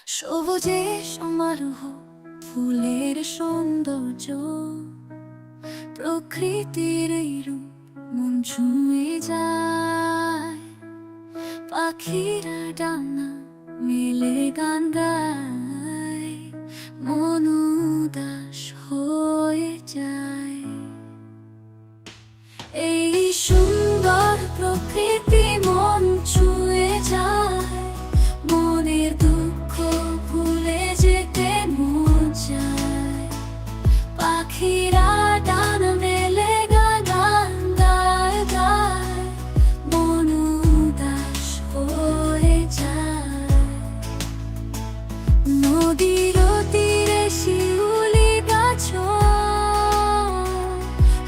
সবুজে সমারোহ, ফুলের সৌন্দর্য, প্রকৃতির এই রূপ মন ছুঁয়ে যায়। পাখিরা ডানা মেলে গান গায়, মন উদাস হয়ে যায়। এই সুন্দর প্রকৃতি মন ছুঁয়ে যায়, মনের দুঃখ ভুলে যেতে মন চায়। পাখিরা ডানা মেলে গান গায় গায়, মন উদাস হয়ে যায়। নদীর তীরে শিউলি গাছ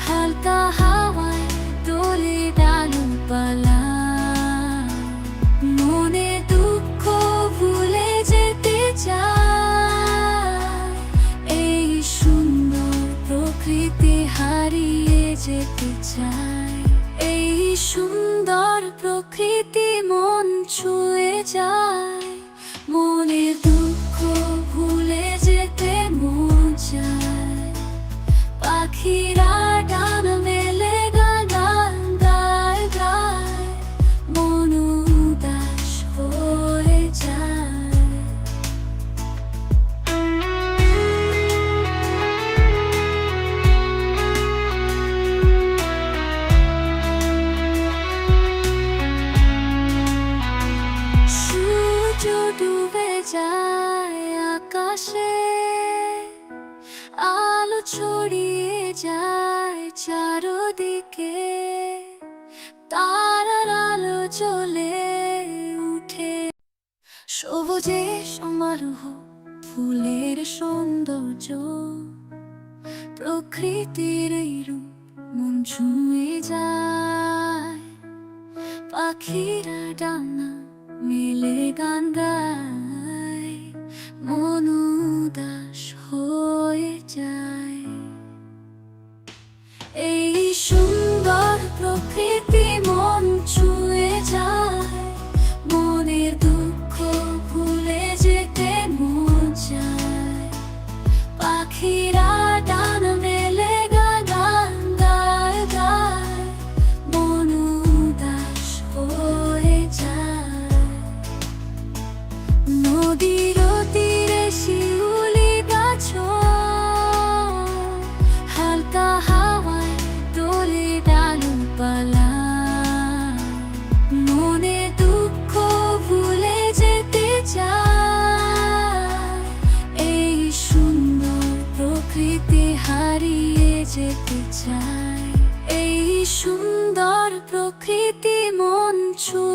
হালকা হাওয়ায় দোলে ডালপালা, মনে দুঃখ ভুলে যেতে চায়। এই সুন্দর প্রকৃতি হারিয়ে যেতে চায়। এই সুন্দর প্রকৃতি মন ছুঁয়ে যায়, মনের দুঃখ ভুলে যেতে মন চায়। পাখিরা ডানা মেলে গান গায় গায়, মন উদাস হয়ে যায়। সূর্য ডুবে যায় আকাশে, আলো ছড়িয়ে যায় চারদিকে। তারার আলো জ্বলে উঠে, সবুজে সমারোহ, ফুলের সৌন্দর্য, প্রকৃতির এই রূপ মন ছুঁয়ে যায়। পাখিরা ডানা মেলে গান গায়, মন উদাস হয়ে যায়। এই সুন্দর প্রকৃতি মন ছুঁয়ে যায়, মনের দুঃখ ভুলে যেতে মন চায়। পাখিরা ডানা মেলে গান গায় গায়, মন উদাস হয়ে যায়। নদীর তীরে শিউলি গাছ হালকা হাওয়ায় দোলে ডালপালা, মনে দুঃখ ভুলে যেতে চায়। এই সুন্দর প্রকৃতি হারিয়ে যেতে চায়। এই সুন্দর প্রকৃতি মন ছুঁয়ে